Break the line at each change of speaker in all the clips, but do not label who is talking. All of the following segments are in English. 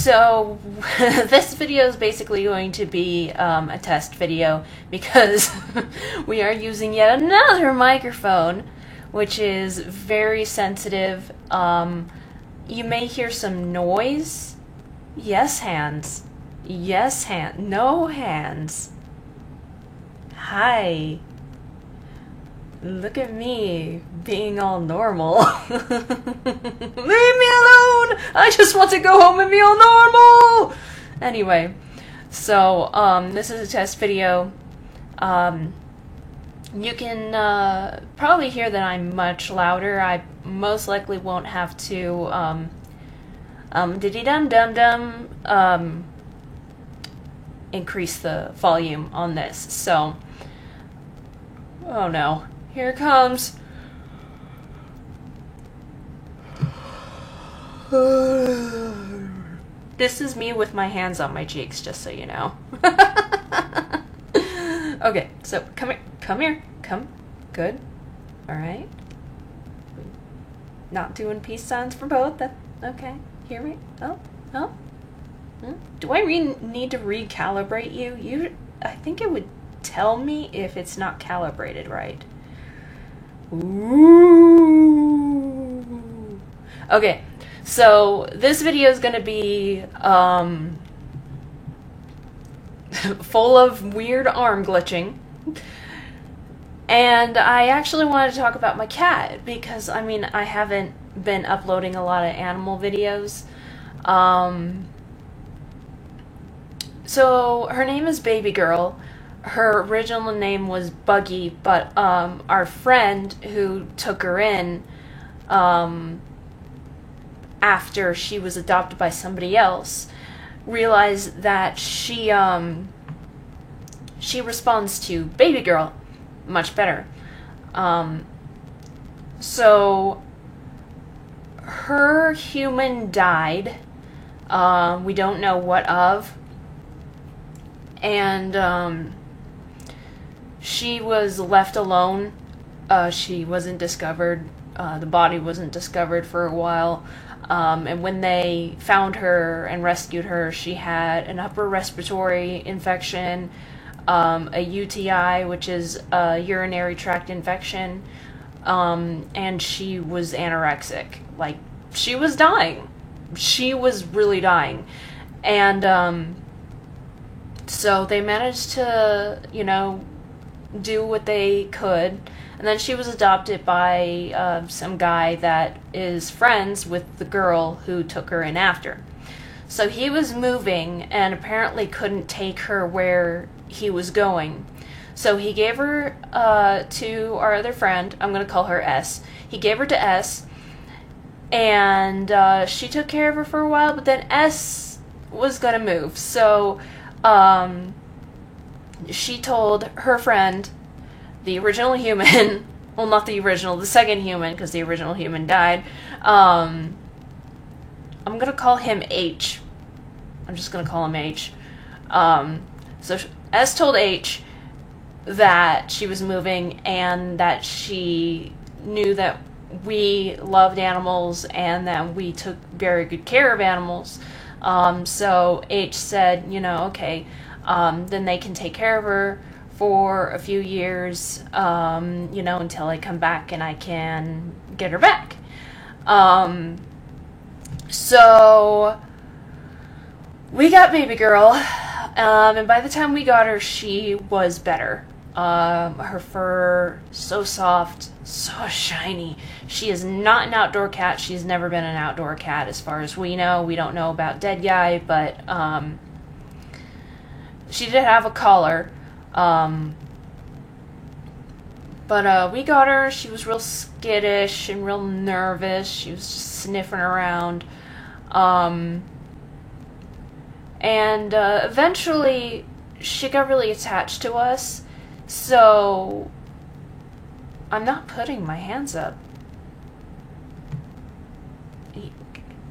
So this video is basically going to be a test video because we are using yet another microphone, which is very sensitive. You may hear some noise. Yes, hands. Yes, hand. No hands. Hi. Look at me being all normal. Leave me alone! I just want to go home and be all normal! Anyway, so this is a test video. You can probably hear that I'm much louder. I most likely won't have to diddy-dum-dum-dum increase the volume on this. So, oh no. Here it comes. This is me with my hands on my cheeks, just so you know. Okay, so come here. Come here. Come. Good. Alright. Not doing peace signs for both. That okay. Hear me? Oh. Oh. Do I need to recalibrate you? I think it would tell me if it's not calibrated right. Ooh. Okay, so this video is going to be full of weird arm glitching. And I actually wanted to talk about my cat because, I mean, I haven't been uploading a lot of animal videos. So her name is Baby Girl. Her original name was Buggy, but our friend who took her in after she was adopted by somebody else realized that she responds to Baby Girl much better. So her human died. We don't know what of. And she was left alone. She wasn't discovered. The body wasn't discovered for a while. And when they found her and rescued her, she had an upper respiratory infection, a UTI, which is a urinary tract infection, and she was anorexic. Like, she was dying. She was really dying. And so they managed to, you know, do what they could, and then she was adopted by some guy that is friends with the girl who took her in after. So he was moving and apparently couldn't take her where he was going. So he gave her to our other friend. I'm going to call her S. He gave her to S, and she took care of her for a while, but then S was going to move. So she told her friend, the original human, well, not the original, the second human, because the original human died. I'm going to call him H. I'm just going to call him H. So S told H that she was moving and that she knew that we loved animals and that we took very good care of animals. So H said, you know, okay, then they can take care of her for a few years, you know, until I come back and I can get her back. So we got Baby Girl, and by the time we got her, she was better. Her fur, so soft, so shiny. She is not an outdoor cat. She's never been an outdoor cat as far as we know. We don't know about Dead Guy, but she did have a collar. But we got her. She was real skittish and real nervous. She was just sniffing around. And eventually she got really attached to us. So I'm not putting my hands up.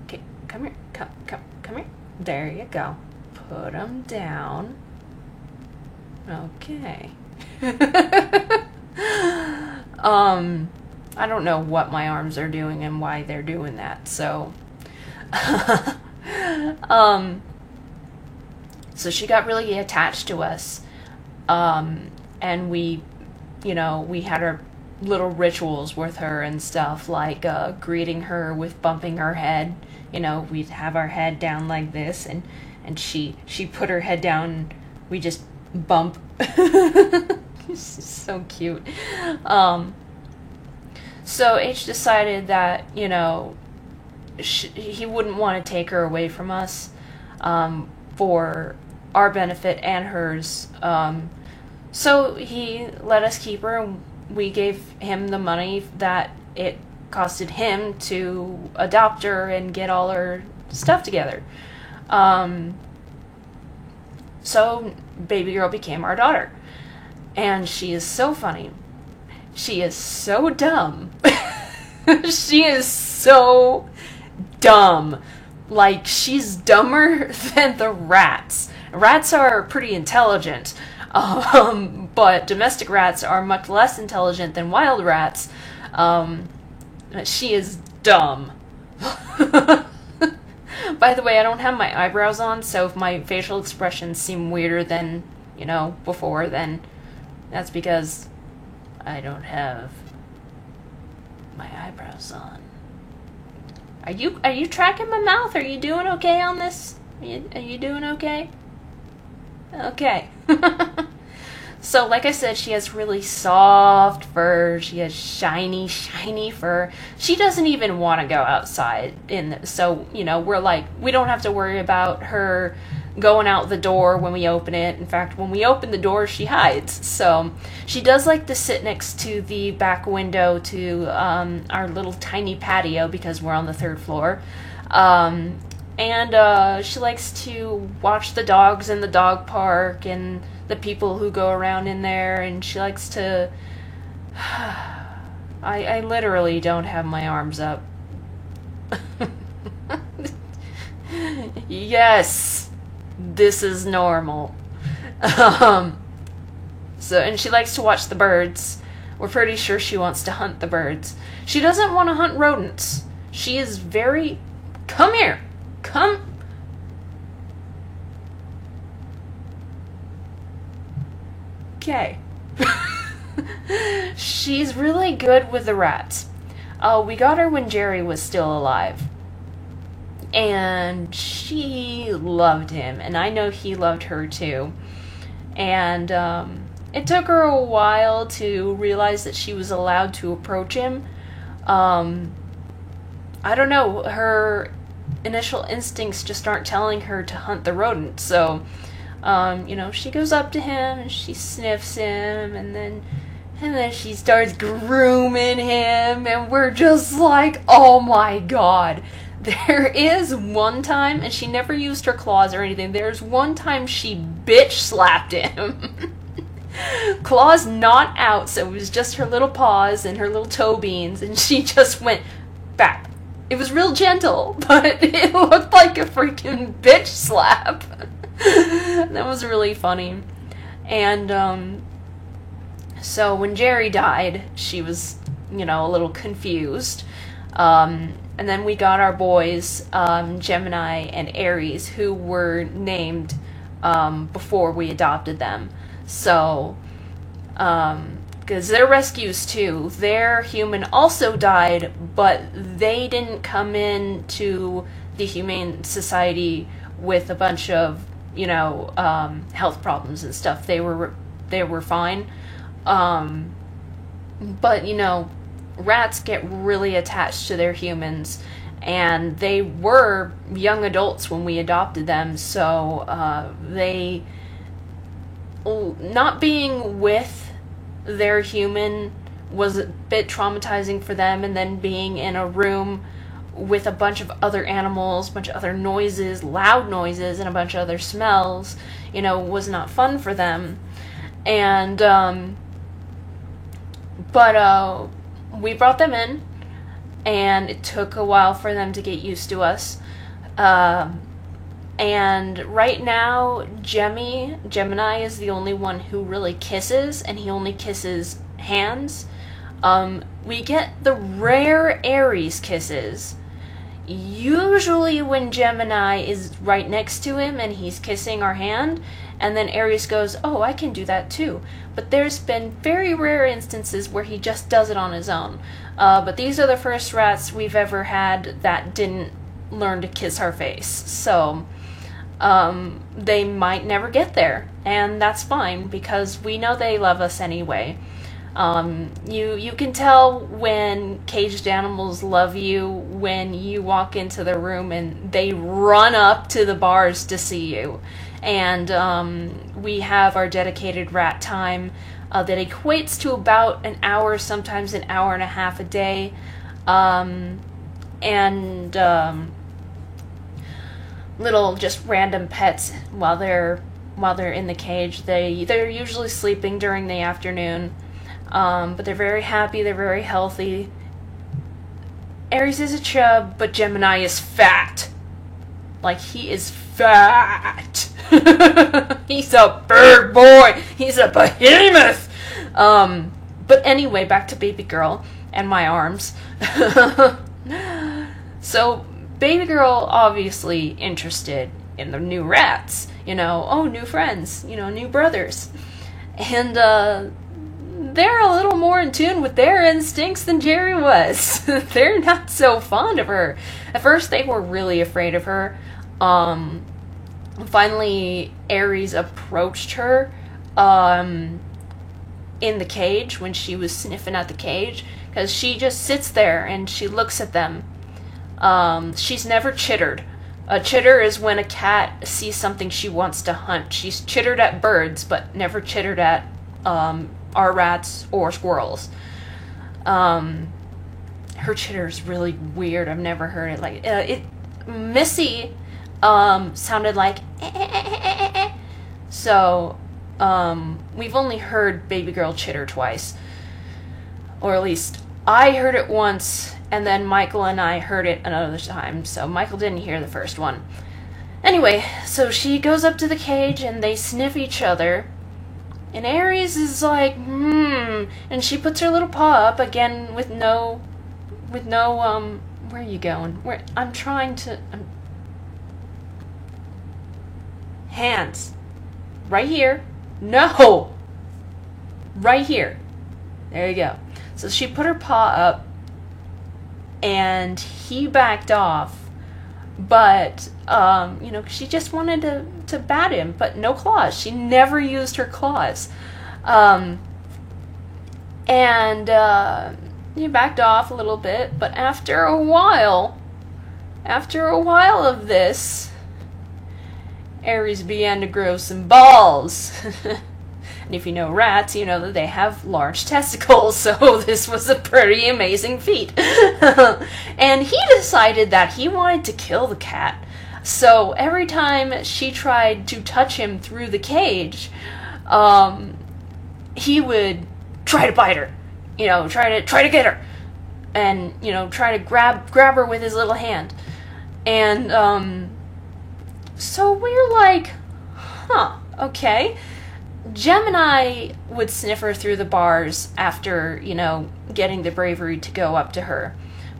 Okay, come here. Come here. There you go. Put them down. Okay. I don't know what my arms are doing and why they're doing that, so um, so she got really attached to us. And we had our little rituals with her and stuff, like greeting her with bumping her head. We'd have our head down like this, and she put her head down. We just bump. It's so cute. So H decided that he wouldn't want to take her away from us, for our benefit and hers. So he let us keep her, and we gave him the money that it costed him to adopt her and get all her stuff together. So baby girl became our daughter. And she is so funny. She is so dumb. She is so dumb. Like, she's dumber than the rats. Rats are pretty intelligent. But domestic rats are much less intelligent than wild rats. She is dumb. By the way, I don't have my eyebrows on, so if my facial expressions seem weirder than, before, then that's because I don't have my eyebrows on. Are you tracking my mouth? Are you doing okay on this? Are you doing okay? Okay. So, like I said, she has really soft fur. She has shiny, shiny fur. She doesn't even want to go outside. So, we're like, we don't have to worry about her going out the door when we open it. In fact, when we open the door, she hides. So, she does like to sit next to the back window to our little tiny patio because we're on the 3rd floor. And she likes to watch the dogs in the dog park and the people who go around in there, and she likes to... I literally don't have my arms up. Yes, this is normal. And she likes to watch the birds. We're pretty sure she wants to hunt the birds. She doesn't want to hunt rodents. She is very... Come here! Come... Okay. She's really good with the rats. We got her when Jerry was still alive. And she loved him. And I know he loved her too. And it took her a while to realize that she was allowed to approach him. I don't know. Her initial instincts just aren't telling her to hunt the rodent. So... she goes up to him and she sniffs him, and then she starts grooming him, and we're just like, oh my god. There is one time, and she never used her claws or anything, there's one time she bitch slapped him. Claws not out, so it was just her little paws and her little toe beans, and she just went back. It was real gentle, but it looked like a freaking bitch slap. That was really funny. And so when Jerry died, she was, a little confused. And then we got our boys, Gemini and Aries, who were named before we adopted them. So, because they're rescues too. Their human also died, but they didn't come into the Humane Society with a bunch of health problems and stuff. They were fine. But rats get really attached to their humans, and they were young adults when we adopted them, so they, not being with their human was a bit traumatizing for them, and then being in a room with a bunch of other animals, a bunch of other noises, loud noises, and a bunch of other smells, was not fun for them. And, but we brought them in, and it took a while for them to get used to us. And right now, Gemini is the only one who really kisses, and he only kisses hands. We get the rare Aries kisses. usually when Gemini is right next to him and he's kissing our hand, and then Aries goes, oh, I can do that too. But there's been very rare instances where he just does it on his own. But these are the first rats we've ever had that didn't learn to kiss our face. So they might never get there, and that's fine because we know they love us anyway. You can tell when caged animals love you when you walk into the room and they run up to the bars to see you. And we have our dedicated rat time that equates to about an hour, sometimes an hour and a half a day. Little just random pets while they're in the cage. They're usually sleeping during the afternoon. But they're very happy, they're very healthy. Aries is a chub, but Gemini is fat. Like, he is fat. He's a big boy. He's a behemoth. But anyway, back to baby girl and my arms. So, baby girl obviously interested in the new rats. New friends, new brothers. And, they're a little more in tune with their instincts than Jerry was. They're not so fond of her. At first, they were really afraid of her. Finally, Aries approached her in the cage when she was sniffing at the cage, because she just sits there and she looks at them. She's never chittered. A chitter is when a cat sees something she wants to hunt. She's chittered at birds, but never chittered at our rats or squirrels. Her chitter is really weird. I've never heard it Missy sounded like so we've only heard baby girl chitter twice, or at least I heard it once, and then Michael and I heard it another time, so Michael didn't hear the first one. Anyway, so she goes up to the cage and they sniff each other. And Aries is like, and she puts her little paw up again with no, where are you going? Hands. Right here. No! Right here. There you go. So she put her paw up, and he backed off, but, she just wanted to bat him, but no claws. She never used her claws. He backed off a little bit, but after a while of this, Aries began to grow some balls. And if you know rats, you know that they have large testicles, so this was a pretty amazing feat. And he decided that he wanted to kill the cat. So every time she tried to touch him through the cage, he would try to bite her. Try to get her. And, try to grab her with his little hand. And, so we're like, okay. Gemini would sniff her through the bars after, getting the bravery to go up to her.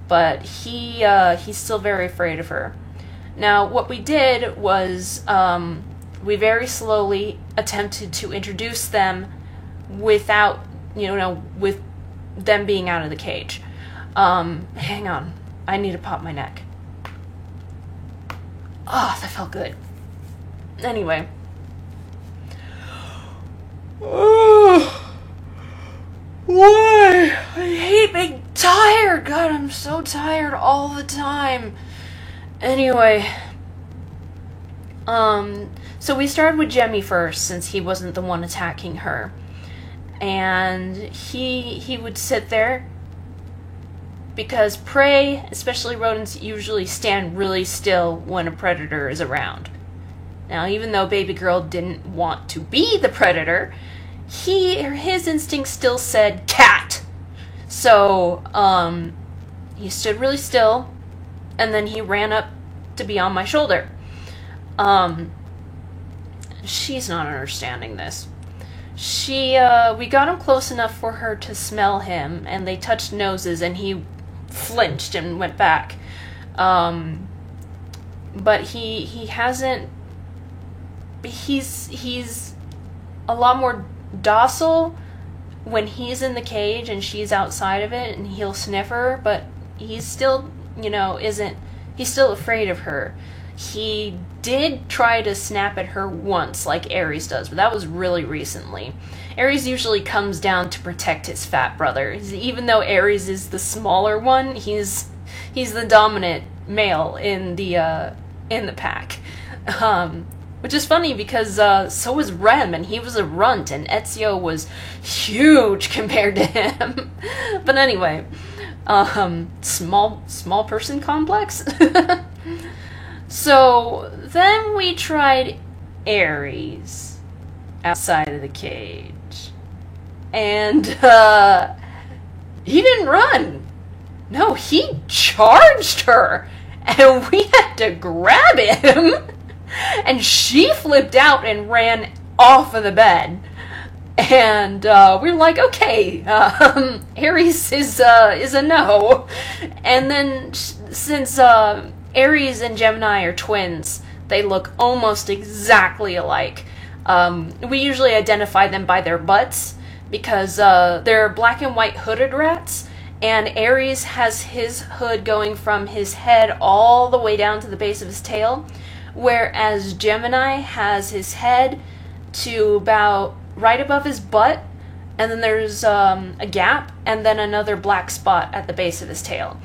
But he's still very afraid of her. Now, what we did was, we very slowly attempted to introduce them without, with them being out of the cage. Hang on. I need to pop my neck. Oh, that felt good. Anyway. Why? I hate being tired. God, I'm so tired all the time. Anyway. So we started with Jemmy first, since he wasn't the one attacking her. And he would sit there, because prey, especially rodents, usually stand really still when a predator is around. Now, even though baby girl didn't want to be the predator, his instinct still said cat. So, he stood really still, and then he ran up to be on my shoulder. She's not understanding this. We got him close enough for her to smell him, and they touched noses, and he flinched and went back. But he hasn't. He's a lot more docile when he's in the cage and she's outside of it, and he'll sniff her, but he's still, isn't. He's still afraid of her. He did try to snap at her once, like Ares does, but that was really recently. Ares usually comes down to protect his fat brother. Even though Ares is the smaller one, he's the dominant male in the pack. Which is funny because so was Rem, and he was a runt, and Ezio was huge compared to him. But anyway, small person complex. So then we tried Ares outside of the cage, and he didn't run. No, he charged her, and we had to grab him. And she flipped out and ran off of the bed. And we were like, okay, Ares is a no. And then since Ares and Gemini are twins, they look almost exactly alike. We usually identify them by their butts because they're black and white hooded rats. And Ares has his hood going from his head all the way down to the base of his tail. Whereas Gemini has his head to about right above his butt, and then there's a gap, and then another black spot at the base of his tail.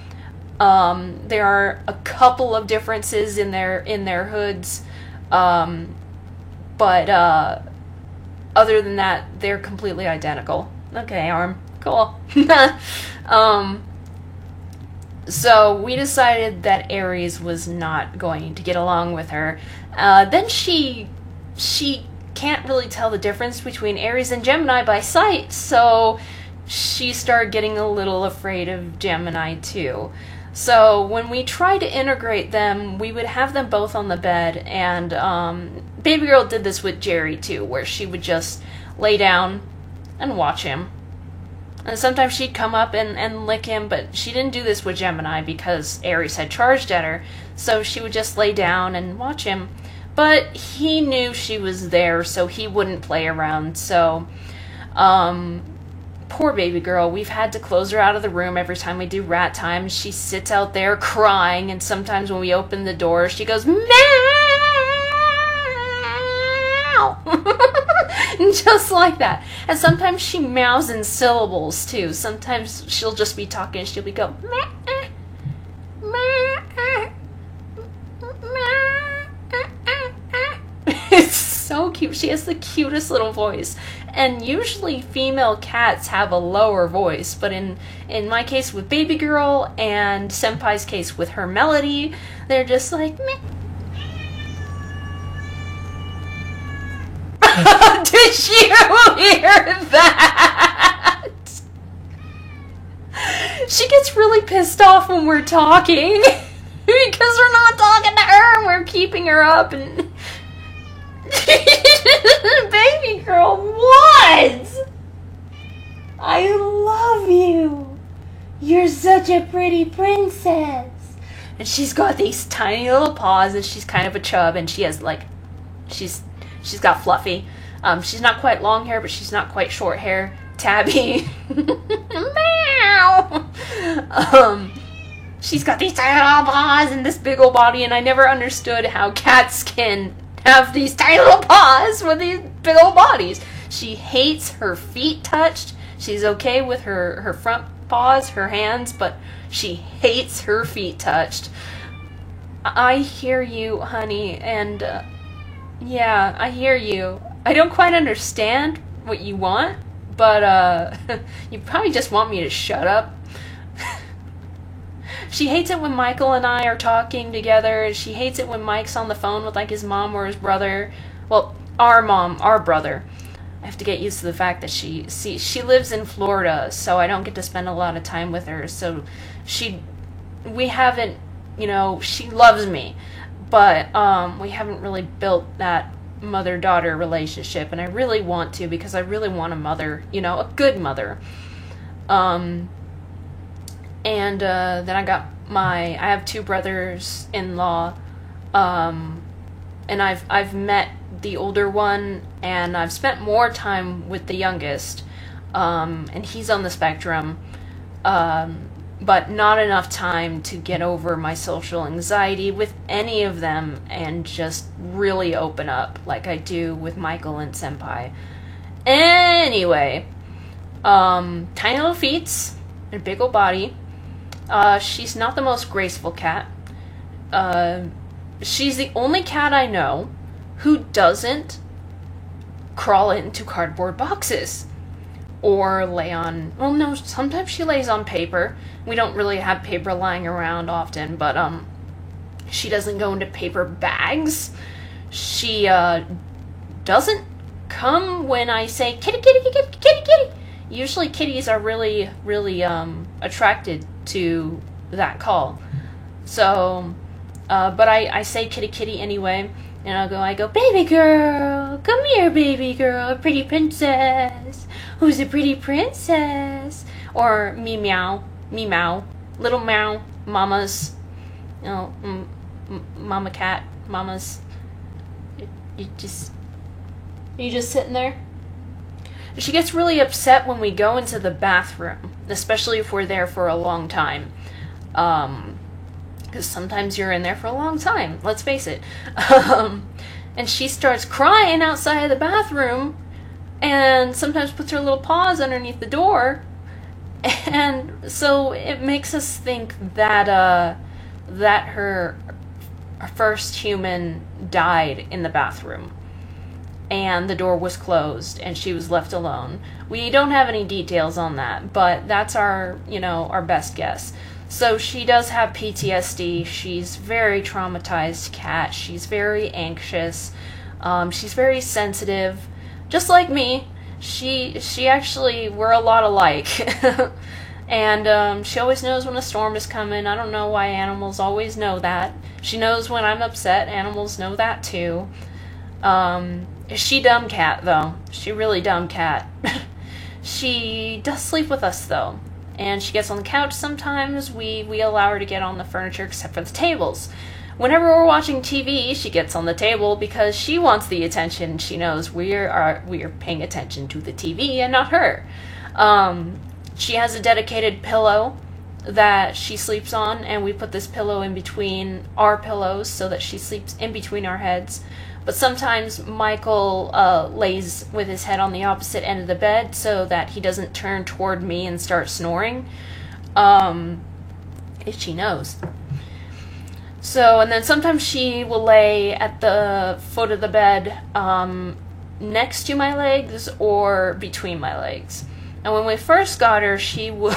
There are a couple of differences in their hoods, but other than that, they're completely identical. Okay, Arm, cool. So we decided that Ares was not going to get along with her. Then she can't really tell the difference between Ares and Gemini by sight, so she started getting a little afraid of Gemini too. So when we tried to integrate them, we would have them both on the bed, and Baby Girl did this with Jerry too, where she would just lay down and watch him. And sometimes she'd come up and lick him, but she didn't do this with Gemini because Ares had charged at her, so she would just lay down and watch him. But he knew she was there, so he wouldn't play around, so poor Baby Girl, we've had to close her out of the room every time we do rat time. She sits out there crying, and sometimes when we open the door, she goes, meow! Just like that. And sometimes she meows in syllables, too. Sometimes she'll just be talking, and she'll be go, meow, meow, meow. It's so cute. She has the cutest little voice. And usually female cats have a lower voice, but in my case with Baby Girl and Senpai's case with her Melody, they're just like, meh. Did you hear that? She gets really pissed off when we're talking because we're not talking to her and we're keeping her up, and Baby Girl, what? I love you. You're such a pretty princess. And she's got these tiny little paws, and she's kind of a chub, and she has like, she's got fluffy. She's not quite long hair, but she's not quite short hair. Tabby. Meow. She's got these tiny little paws and this big old body, and I never understood how cats can have these tiny little paws with these big old bodies. She hates her feet touched. She's okay with her front paws, her hands, but she hates her feet touched. I hear you, honey, and yeah, I hear you. I don't quite understand what you want, but you probably just want me to shut up. She hates it when Michael and I are talking together. She hates it when Mike's on the phone with like his mom or his brother. Well, our mom, our brother. I have to get used to the fact that she lives in Florida, so I don't get to spend a lot of time with her. So we haven't, she loves me, but we haven't really built that mother-daughter relationship, and I really want to, because I really want a mother, a good mother. And then I got I have two brothers-in-law, and I've met the older one, and I've spent more time with the youngest, and he's on the spectrum, but not enough time to get over my social anxiety with any of them and just really open up like I do with Michael and Senpai. Anyway, tiny little feet and a big old body. She's not the most graceful cat. She's the only cat I know who doesn't crawl into cardboard boxes or lay on, well, no, sometimes she lays on paper. We don't really have paper lying around often, but she doesn't go into paper bags. She doesn't come when I say kitty, kitty, kitty, kitty, kitty. Usually kitties are really, really attracted to that call. So, but I say kitty, kitty anyway. And I go, baby girl, come here, baby girl, pretty princess. Who's a pretty princess? Or me meow, little meow, mamas, you know, mama cat, mamas. You just sitting there. She gets really upset when we go into the bathroom, especially if we're there for a long time. Because sometimes you're in there for a long time, let's face it. And she starts crying outside of the bathroom, and sometimes puts her little paws underneath the door. And so it makes us think that her first human died in the bathroom, and the door was closed, and she was left alone. We don't have any details on that, but that's our best guess. So she does have PTSD. She's very traumatized cat. She's very anxious. She's very sensitive, just like me. She actually, we're a lot alike. And she always knows when a storm is coming. I don't know why animals always know that. She knows when I'm upset. Animals know that too. She dumb cat though. She really dumb cat. She does sleep with us though. And she gets on the couch sometimes. We allow her to get on the furniture except for the tables. Whenever we're watching TV, she gets on the table because she wants the attention. She knows we are paying attention to the TV and not her. She has a dedicated pillow that she sleeps on, and we put this pillow in between our pillows so that she sleeps in between our heads. But sometimes Michael lays with his head on the opposite end of the bed so that he doesn't turn toward me and start snoring. If she knows. So, and then sometimes she will lay at the foot of the bed next to my legs or between my legs. And when we first got her, she would...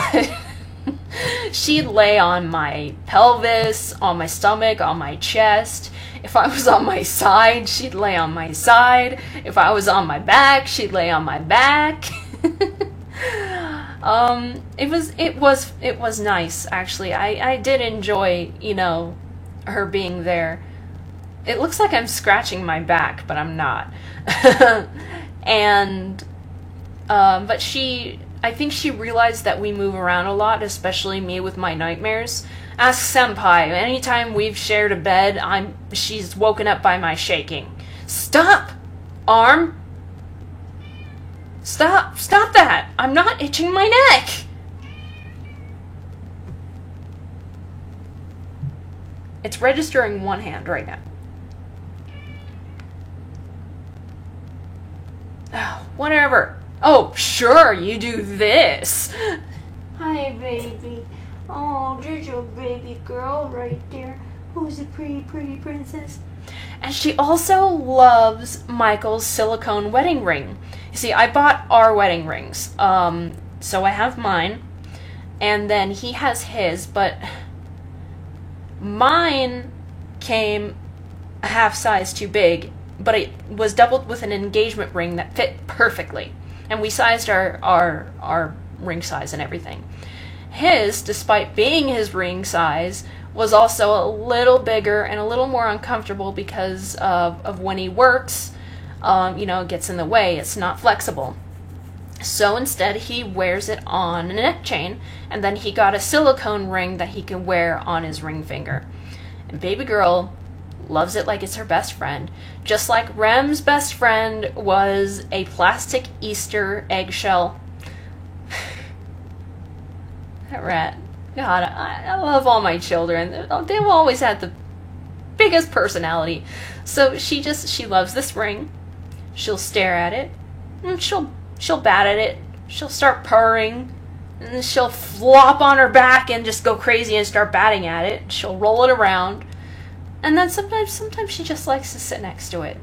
she'd lay on my pelvis, on my stomach, on my chest. If I was on my side, she'd lay on my side. If I was on my back, she'd lay on my back. It was nice, actually. I did enjoy, her being there. It looks like I'm scratching my back, but I'm not. And but I think she realized that we move around a lot, especially me with my nightmares. Ask Senpai. Anytime we've shared a bed, she's woken up by my shaking. Stop! Arm! Stop that! I'm not itching my neck! It's registering one hand right now. Oh, whatever. Oh, sure, you do this.
Hi, baby. Oh, there's your baby girl right there. Who's a pretty, pretty princess?
And she also loves Michael's silicone wedding ring. You see, I bought our wedding rings. So I have mine, and then he has his, but mine came a half size too big, but it was doubled with an engagement ring that fit perfectly. And we sized our ring size and everything. His, despite being his ring size, was also a little bigger and a little more uncomfortable because of when he works, it gets in the way. It's not flexible. So instead, he wears it on a neck chain, and then he got a silicone ring that he can wear on his ring finger. And baby girl loves it like it's her best friend. Just like Rem's best friend was a plastic Easter eggshell. That rat. God, I love all my children. They've always had the biggest personality. So she loves this ring. She'll stare at it, and she'll bat at it. She'll start purring, and then she'll flop on her back and just go crazy and start batting at it. She'll roll it around, and then sometimes she just likes to sit next to it.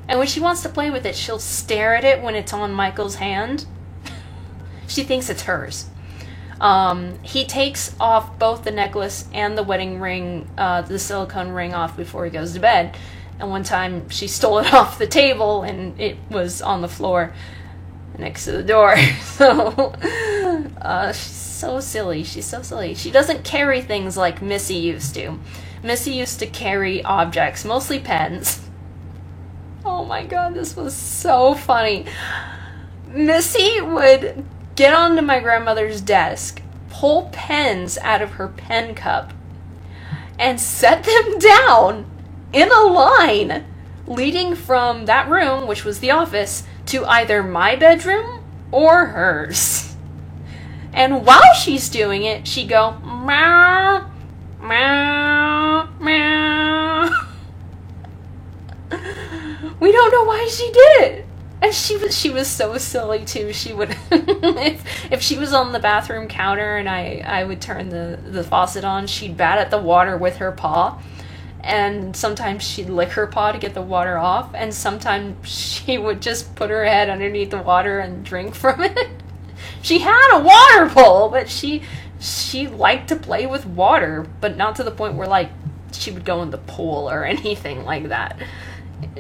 And when she wants to play with it, she'll stare at it when it's on Michael's hand. She thinks it's hers. He takes off both the necklace and the wedding ring, the silicone ring off before he goes to bed. And one time she stole it off the table and it was on the floor next to the door. So, she's so silly. She's so silly. She doesn't carry things like Missy used to. Missy used to carry objects, mostly pens. Oh my god, this was so funny. Missy would get onto my grandmother's desk, pull pens out of her pen cup, and set them down in a line leading from that room, which was the office, to either my bedroom or hers. And while she's doing it, she'd go, meow, meow, meow. We don't know why she did it. And she was so silly too. She would if she was on the bathroom counter and I would turn the faucet on, she'd bat at the water with her paw. And sometimes she'd lick her paw to get the water off, and sometimes she would just put her head underneath the water and drink from it. She had a water bowl, but she liked to play with water, but not to the point where like she would go in the pool or anything like that.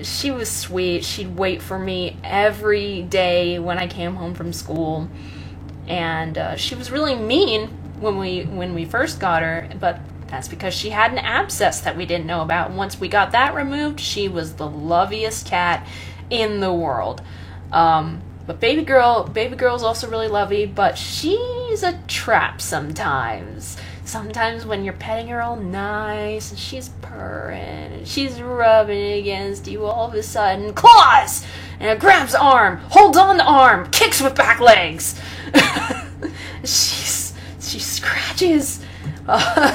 She was sweet. She'd wait for me every day when I came home from school, and she was really mean when we first got her, but that's because she had an abscess that we didn't know about. Once we got that removed, she was the loveliest cat in the world. But baby girl's also really lovely, but she's a trap sometimes. Sometimes when you're petting her all nice and she's purring and she's rubbing against you, all of a sudden, claws! And it grabs the arm, holds on the arm, kicks with back legs. She scratches.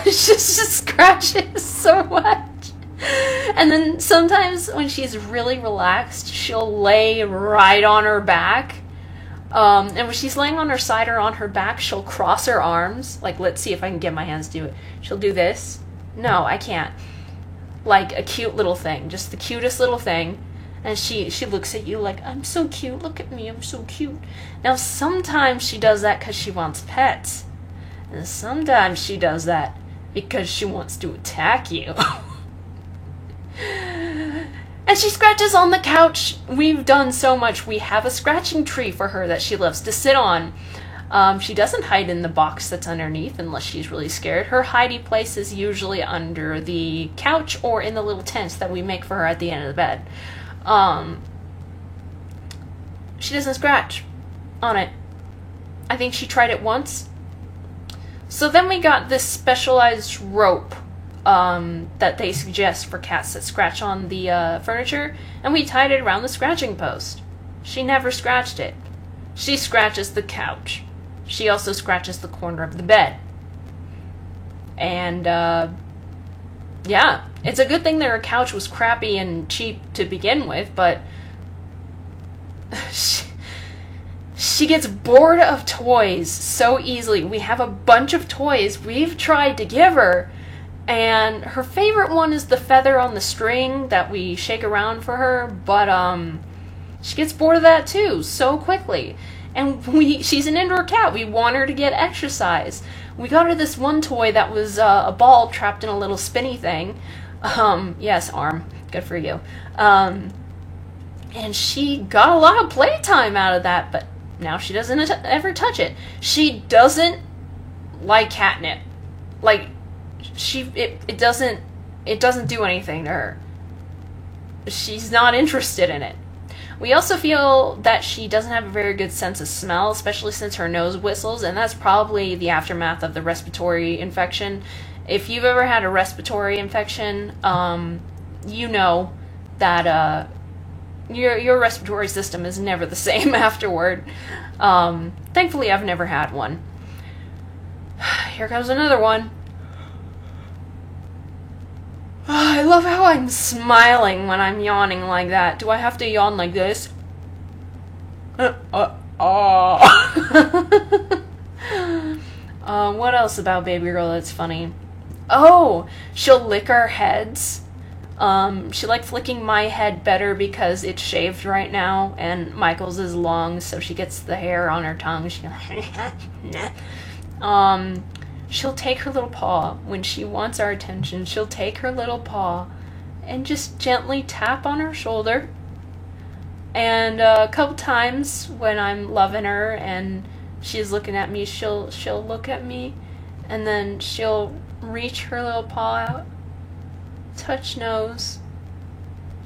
She just scratches so much. And then sometimes when she's really relaxed, she'll lay right on her back. And when she's laying on her side or on her back, she'll cross her arms. Like, let's see if I can get my hands to do it. She'll do this. No, I can't. Like a cute little thing. Just the cutest little thing. And she looks at you like, I'm so cute. Look at me. I'm so cute. Now, sometimes she does that because she wants pets. And sometimes she does that because she wants to attack you. And she scratches on the couch. We've done so much. We have a scratching tree for her that she loves to sit on. She doesn't hide in the box that's underneath unless she's really scared. Her hidey place is usually under the couch or in the little tents that we make for her at the end of the bed. She doesn't scratch on it. I think she tried it once. So then we got this specialized rope that they suggest for cats that scratch on the furniture, and we tied it around the scratching post. She never scratched it. She scratches the couch. She also scratches the corner of the bed. And, yeah, it's a good thing that her couch was crappy and cheap to begin with, but she gets bored of toys so easily. We have a bunch of toys we've tried to give her, and her favorite one is the feather on the string that we shake around for her, but she gets bored of that too so quickly. And she's an indoor cat. We want her to get exercise. We got her this one toy that was a ball trapped in a little spinny thing. Yes, arm. Good for you. And she got a lot of playtime out of that, but now she doesn't ever touch it. She doesn't like catnip. Like, it doesn't do anything to her. She's not interested in it. We also feel that she doesn't have a very good sense of smell, especially since her nose whistles, and that's probably the aftermath of the respiratory infection. If you've ever had a respiratory infection, you know that your respiratory system is never the same afterward. Thankfully, I've never had one. Here comes another one. I love how I'm smiling when I'm yawning like that. Do I have to yawn like this? What else about baby girl that's funny? Oh, she'll lick our heads. She likes licking my head better because it's shaved right now, and Michael's is long, so she gets the hair on her tongue. She'll take her little paw when she wants our attention. She'll take her little paw and just gently tap on her shoulder. And a couple times when I'm loving her and she's looking at me, she'll look at me, and then she'll reach her little paw out, touch nose.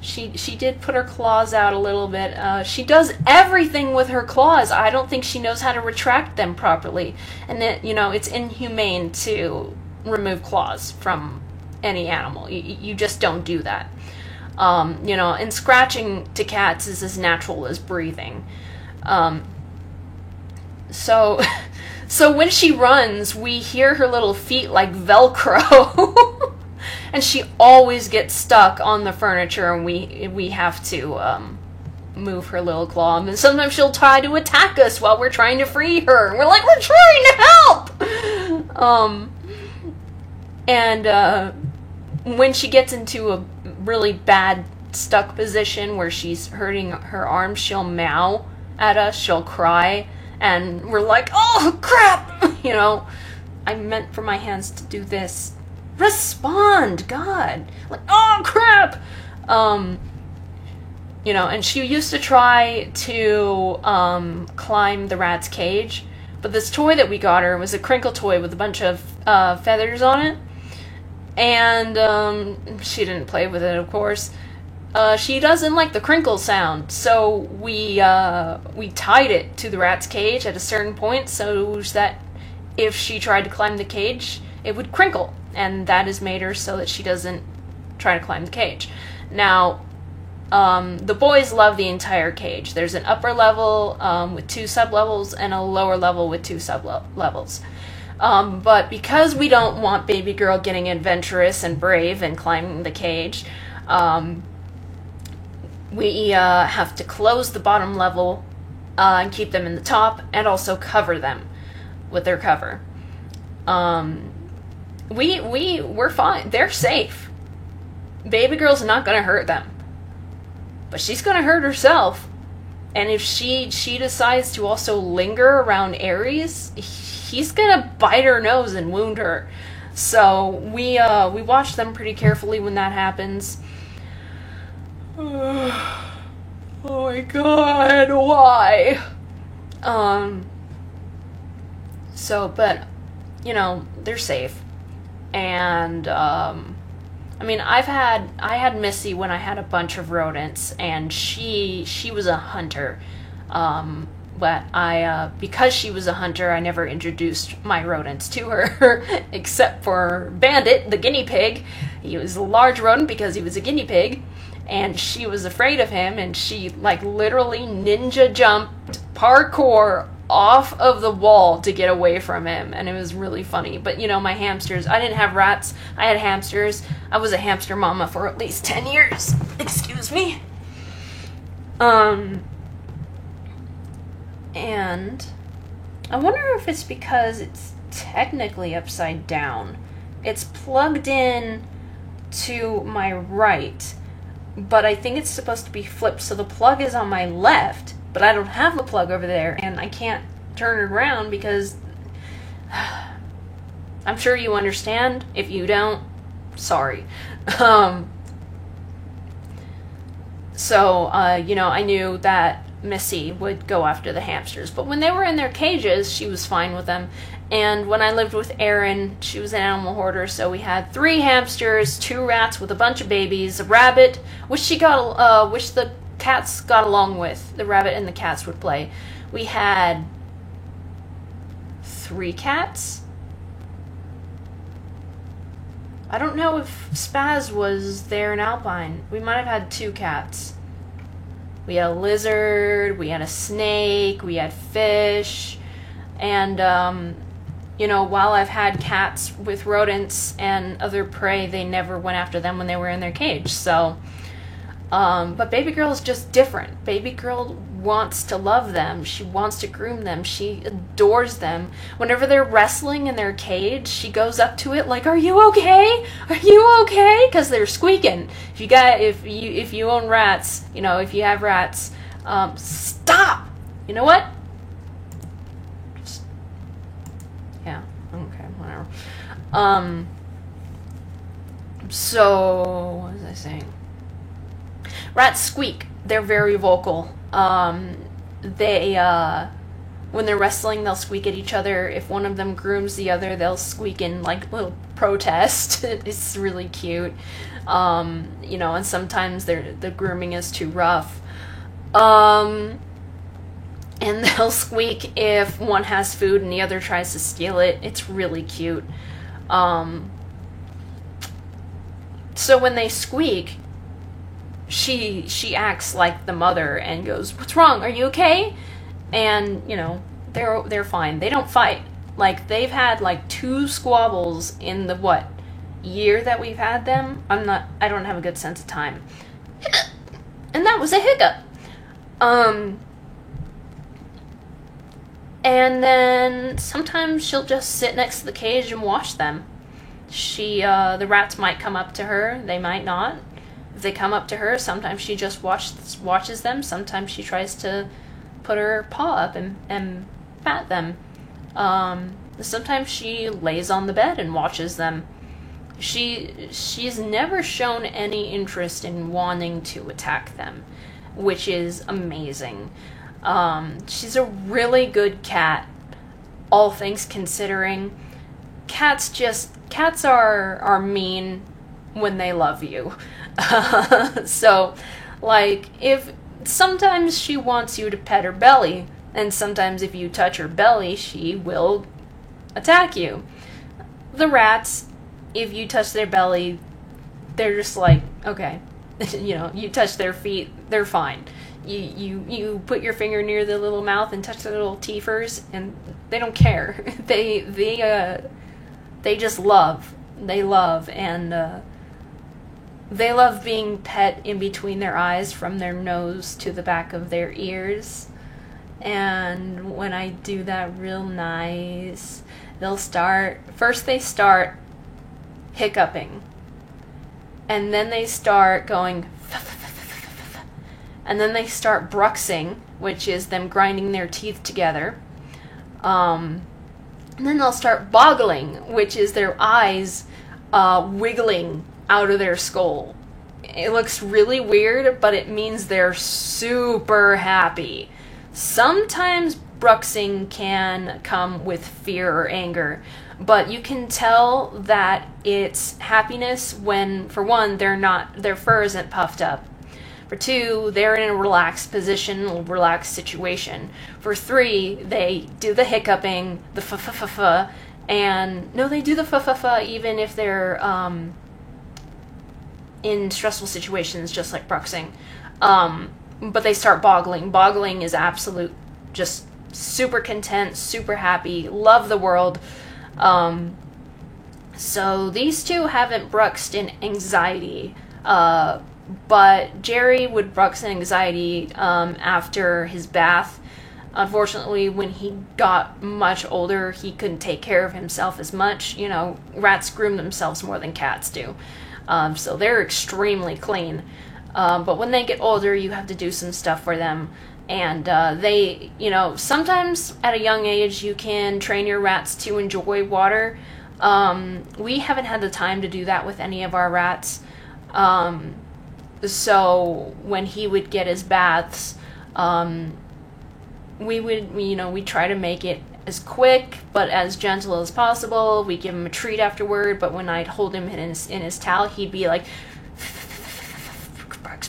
She did put her claws out a little bit. She does everything with her claws. I don't think she knows how to retract them properly. And it's inhumane to remove claws from any animal. You just don't do that. And scratching to cats is as natural as breathing. So when she runs, we hear her little feet like Velcro. And she always gets stuck on the furniture, and we have to move her little claw. And sometimes she'll try to attack us while we're trying to free her. And we're like, we're trying to help! When she gets into a really bad stuck position where she's hurting her arms, she'll meow at us, she'll cry, and we're like, oh, crap! I meant for my hands to do this. Respond, God! Like, oh, crap! And she used to try to climb the rat's cage, but this toy that we got her was a crinkle toy with a bunch of feathers on it, and she didn't play with it, of course. She doesn't like the crinkle sound, so we tied it to the rat's cage at a certain point so that if she tried to climb the cage, it would crinkle. And that has made her so that she doesn't try to climb the cage. Now, the boys love the entire cage. There's an upper level with 2 sub-levels and a lower level with 2 sub-levels. But because we don't want baby girl getting adventurous and brave and climbing the cage, we have to close the bottom level and keep them in the top, and also cover them with their cover. We're fine. They're safe. Baby girl's not gonna hurt them. But she's gonna hurt herself. And if she decides to also linger around Aries, he's gonna bite her nose and wound her. So we watch them pretty carefully when that happens. Oh my God, why? But they're safe. And I had Missy when I had a bunch of rodents, and she was a hunter. But because she was a hunter, I never introduced my rodents to her, except for Bandit, the guinea pig. He was a large rodent because he was a guinea pig, and she was afraid of him, and she literally ninja jumped parkour off of the wall to get away from him, and it was really funny. But my hamsters, I didn't have rats, I had hamsters. I was a hamster mama for at least 10 years. Excuse me. And I wonder if it's because it's technically upside down. It's plugged in to my right, but I think it's supposed to be flipped, so the plug is on my left. But I don't have the plug over there, and I can't turn it around because I'm sure you understand. If you don't, sorry. I knew that Missy would go after the hamsters. But when they were in their cages, she was fine with them. And when I lived with Erin, she was an animal hoarder, so we had 3 hamsters, 2 rats with a bunch of babies, a rabbit, which the cats got along with. The rabbit and the cats would play. We had 3 cats. I don't know if Spaz was there in Alpine. We might have had 2 cats. We had a lizard, we had a snake, we had fish, and, while I've had cats with rodents and other prey, they never went after them when they were in their cage, so, but Baby Girl is just different. Baby Girl wants to love them, she wants to groom them, she adores them. Whenever they're wrestling in their cage, she goes up to it like, "Are you okay? Are you okay?" Because they're squeaking. If you own rats, if you have rats, stop! You know what? Yeah, okay, whatever. So, what was I saying? Rats squeak. They're very vocal. They, when they're wrestling, they'll squeak at each other. If one of them grooms the other, they'll squeak in, like, little protest. It's really cute. And sometimes the grooming is too rough. And they'll squeak if one has food and the other tries to steal it. It's really cute. So when they squeak, she acts like the mother and goes, "What's wrong? Are you okay?" And, they're fine. They don't fight. Like, they've had, 2 squabbles in the, year that we've had them? I don't have a good sense of time. And that was a hiccup. And then sometimes she'll just sit next to the cage and watch them. The rats might come up to her, they might not. If they come up to her, sometimes she just watches them, sometimes she tries to put her paw up and pat them. Sometimes she lays on the bed and watches them. She's never shown any interest in wanting to attack them, which is amazing. She's a really good cat, all things considering. Cats are mean when they love you. So, if sometimes she wants you to pet her belly, and sometimes if you touch her belly, she will attack you. The rats, if you touch their belly, they're just like, okay. You touch their feet, they're fine. You put your finger near the little mouth and touch their little teethers, and they don't care. They just love. They love, and they love being pet in between their eyes, from their nose to the back of their ears. And when I do that real nice, they start hiccuping, and then they start going, and then they start bruxing, which is them grinding their teeth together. And then they'll start boggling, which is their eyes wiggling out of their skull. It looks really weird, but it means they're super happy. Sometimes bruxing can come with fear or anger, but you can tell that it's happiness when, for one, their fur isn't puffed up. For 2, they're in a relaxed position, a relaxed situation. For 3, they do the hiccuping, the f-f-f-f, and no, they do the f-f-f even if they're in stressful situations, just like bruxing. But they start boggling. Boggling is absolute, just super content, super happy, love the world. So these 2 haven't bruxed in anxiety. But Jerry would brux in anxiety after his bath. Unfortunately, when he got much older, he couldn't take care of himself as much. Rats groom themselves more than cats do. So they're extremely clean. But when they get older, you have to do some stuff for them. And they, sometimes at a young age, you can train your rats to enjoy water. We haven't had the time to do that with any of our rats. So when he would get his baths, we try to make it as quick but as gentle as possible. We give him a treat afterward, but when I'd hold him in his towel, he'd be like,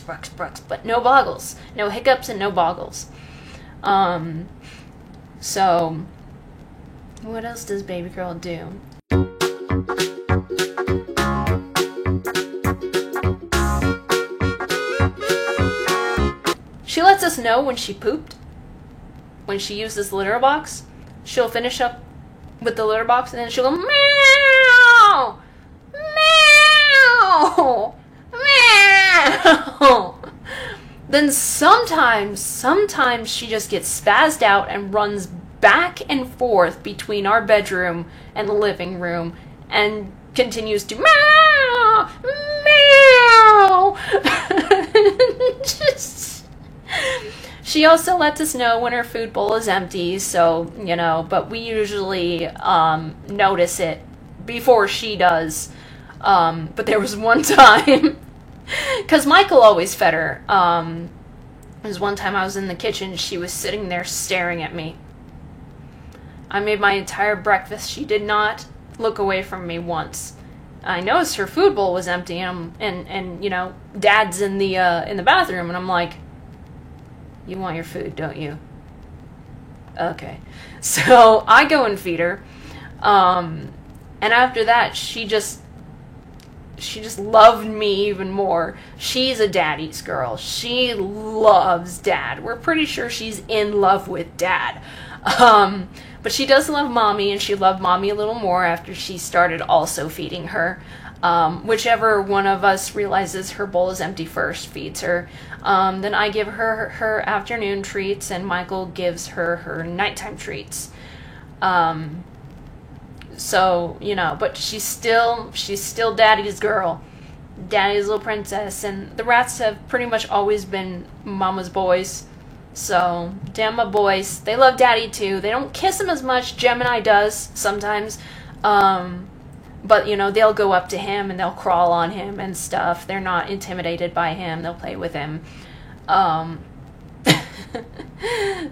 Brux, Brux, but no boggles. No hiccups and no boggles. So, what else does baby girl do? She lets us know when she pooped. When she uses the litter box, she'll finish up with the litter box and then she'll go, meow! Meow! Meow! Then sometimes she just gets spazzed out and runs back and forth between our bedroom and the living room and continues to meow! Meow! She also lets us know when her food bowl is empty, so, you know, but we usually notice it before she does. But there was one time, because Michael always fed her. There was one time I was in the kitchen, she was sitting there staring at me. I made my entire breakfast. She did not look away from me once. I noticed her food bowl was empty, and you know, Dad's in the bathroom, and I'm like, you want your food, don't you? Okay. So I go and feed her. And after that, she just loved me even more. She's a daddy's girl. She loves Dad. We're pretty sure she's in love with Dad. But she does love Mommy, and she loved Mommy a little more after she started also feeding her. Whichever one of us realizes her bowl is empty first feeds her. Then I give her her afternoon treats, and Michael gives her her nighttime treats. So, you know, but she's still Daddy's girl. Daddy's little princess. And the rats have pretty much always been Mama's boys. So, damn my boys. They love Daddy too. They don't kiss him as much. Gemini does sometimes. But, you know, they'll go up to him and they'll crawl on him and stuff. They're not intimidated by him. They'll play with him.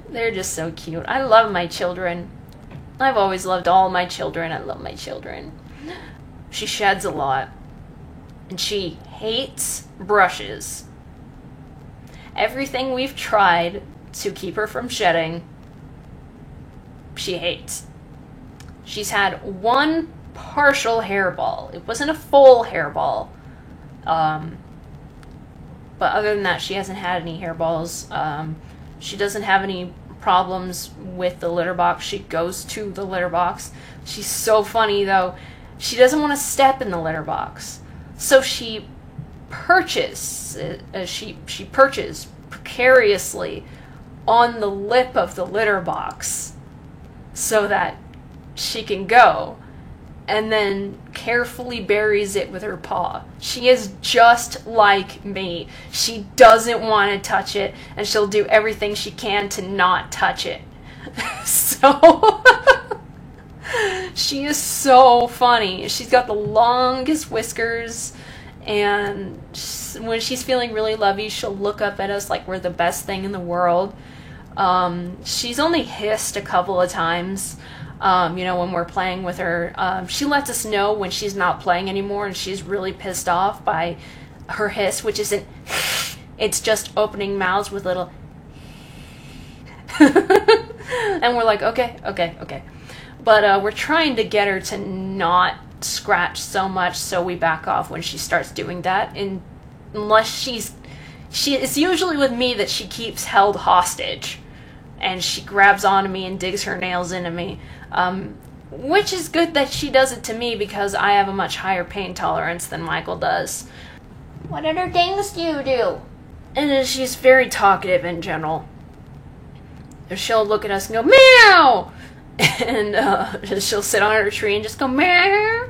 They're just so cute. I love my children. I've always loved all my children. I love my children. She sheds a lot. And she hates brushes. Everything we've tried to keep her from shedding, she hates. She's had one partial hairball. It wasn't a full hairball. But other than that, she hasn't had any hairballs. She doesn't have any problems with the litter box. She goes to the litter box. She's so funny, though. She doesn't want to step in the litter box. So she perches precariously on the lip of the litter box so that she can go, and then carefully buries it with her paw. She is just like me. She doesn't want to touch it, and she'll do everything she can to not touch it. So she is so funny. She's got the longest whiskers, and when she's feeling really lovey, she'll look up at us like we're the best thing in the world. She's only hissed a couple of times. You know, when we're playing with her. She lets us know when she's not playing anymore and she's really pissed off by her hiss, which isn't, it's just opening mouths with little and we're like, okay. But we're trying to get her to not scratch so much, so we back off when she starts doing that. And unless it's usually with me that she keeps held hostage. And she grabs onto me and digs her nails into me. Which is good that she does it to me because I have a much higher pain tolerance than Michael does.
What other things do you do?
And she's very talkative in general. She'll look at us and go, meow! And she'll sit on her tree and just go, meow!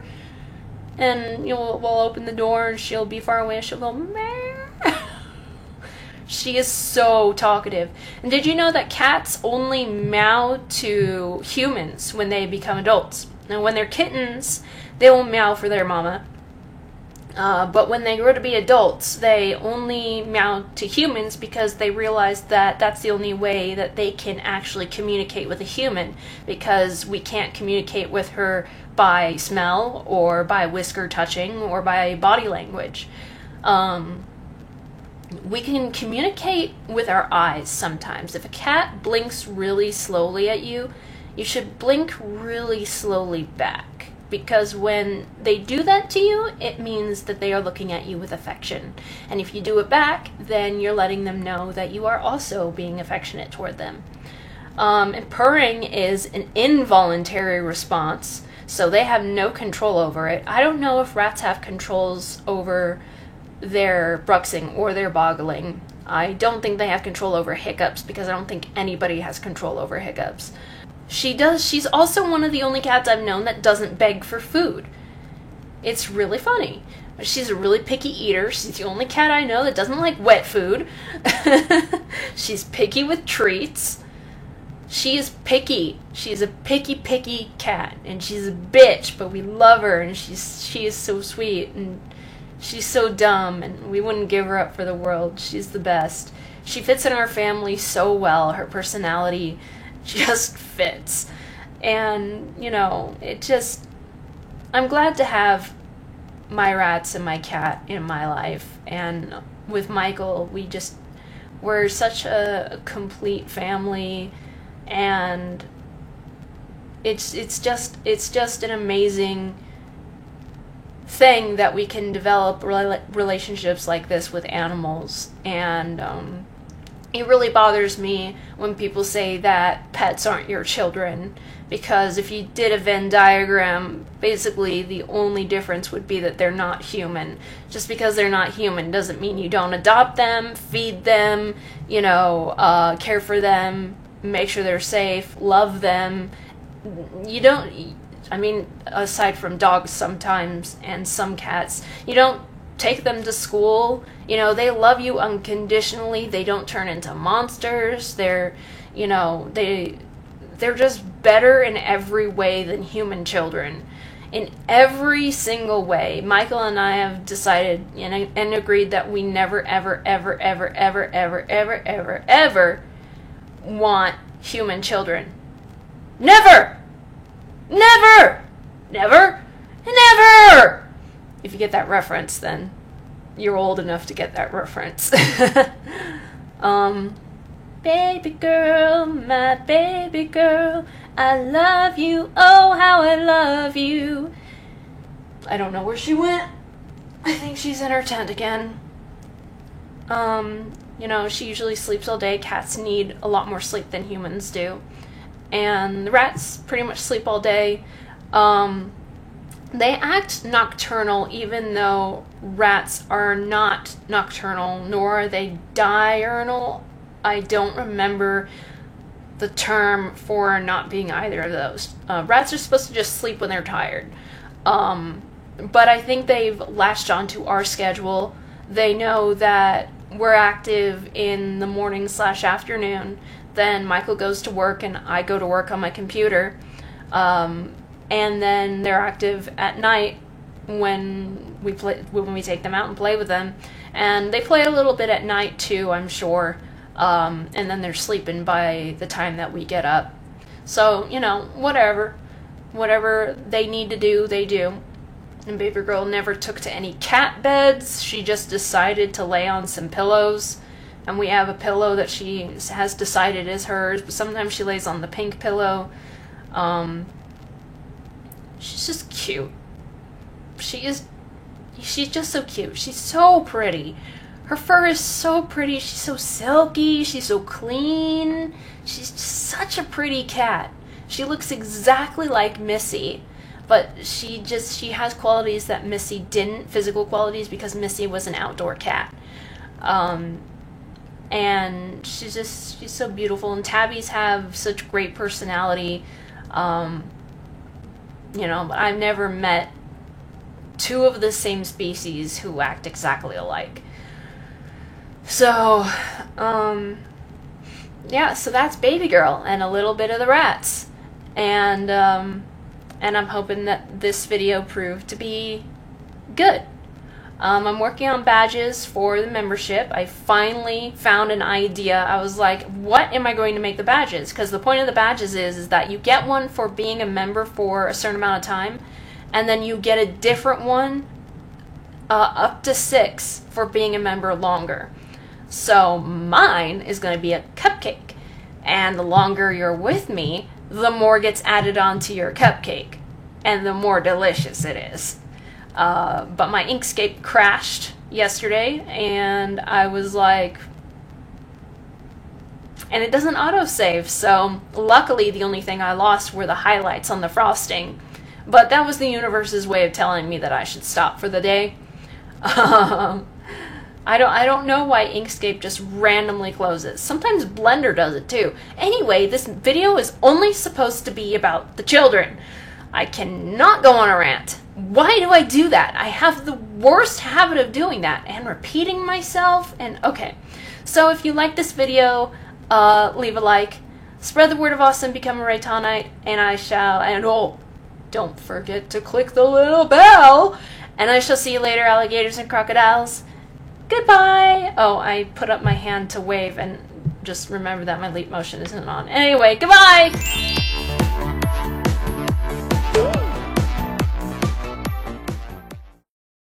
And we'll open the door and she'll be far away and she'll go, meow! She is so talkative. And did you know that cats only meow to humans when they become adults? And when they're kittens, they will meow for their mama. But when they grow to be adults, they only meow to humans because they realize that that's the only way that they can actually communicate with a human, because we can't communicate with her by smell or by whisker touching or by body language. we can communicate with our eyes sometimes. If a cat blinks really slowly at you, you should blink really slowly back. Because when they do that to you, it means that they are looking at you with affection. And if you do it back, then you're letting them know that you are also being affectionate toward them. And purring is an involuntary response, so they have no control over it. I don't know if rats have controls over their bruxing or their boggling. I don't think they have control over hiccups, because I don't think anybody has control over hiccups. She does. She's also one of the only cats I've known that doesn't beg for food. It's really funny. She's a really picky eater. She's the only cat I know that doesn't like wet food. She's picky with treats. She is picky. She's a picky cat, and she's a bitch, but we love her, and she is so sweet, and she's so dumb, and we wouldn't give her up for the world. She's the best. She fits in our family so well. Her personality just fits. And, you know, I'm glad to have my rats and my cat in my life. And with Michael, we're such a complete family, and it's just an amazing thing that we can develop relationships like this with animals. And it really bothers me when people say that pets aren't your children, because if you did a Venn diagram, basically the only difference would be that they're not human. Just because they're not human doesn't mean you don't adopt them, feed them, care for them, make sure they're safe, love them. Aside from dogs sometimes and some cats, you don't take them to school. They love you unconditionally. They don't turn into monsters. They're just better in every way than human children. In every single way. Michael and I have decided and agreed that we never, ever, ever, ever, ever, ever, ever, ever, ever want human children. Never! Never! Never! Never! If you get that reference, then you're old enough to get that reference. Baby girl, my baby girl, I love you, oh how I love you. I don't know where she went. I think she's in her tent again. She usually sleeps all day. Cats need a lot more sleep than humans do. And the rats pretty much sleep all day. They act nocturnal, even though rats are not nocturnal, nor are they diurnal. I don't remember the term for not being either of those. Rats are supposed to just sleep when they're tired. But I think they've latched onto our schedule. They know that we're active in the morning/afternoon. Then Michael goes to work and I go to work on my computer. And then they're active at night when we take them out and play with them. And they play a little bit at night too, I'm sure. And then they're sleeping by the time that we get up. So, whatever they need to do, they do. And baby girl never took to any cat beds. She just decided to lay on some pillows. And we have a pillow that she has decided is hers, but sometimes she lays on the pink pillow. She's just cute. She's just so cute. She's so pretty. Her fur is so pretty. She's so silky. She's so clean. She's just such a pretty cat. She looks exactly like Missy, but she has qualities that Missy didn't, physical qualities, because Missy was an outdoor cat. And she's so beautiful. And tabbies have such great personality. But I've never met two of the same species who act exactly alike. So, so that's baby girl and a little bit of the rats. And I'm hoping that this video proved to be good. I'm working on badges for the membership. I finally found an idea. I was like, what am I going to make the badges? Because the point of the badges is that you get one for being a member for a certain amount of time, and then you get a different one up to 6 for being a member longer. So mine is going to be a cupcake. And the longer you're with me, the more gets added onto your cupcake. And the more delicious it is. But my Inkscape crashed yesterday, and I was like... And it doesn't autosave, so luckily the only thing I lost were the highlights on the frosting. But that was the universe's way of telling me that I should stop for the day. I don't know why Inkscape just randomly closes. Sometimes Blender does it too. Anyway, this video is only supposed to be about the children. I cannot go on a rant. Why do I do that? I have the worst habit of doing that and repeating myself. And okay, so if you like this video, leave a like, spread the word of awesome, become a Raytonite, and I shall, and oh, don't forget to click the little bell, and I shall see you later, alligators and crocodiles. Goodbye! Oh, I put up my hand to wave, and just remember that my leap motion isn't on. Anyway, goodbye!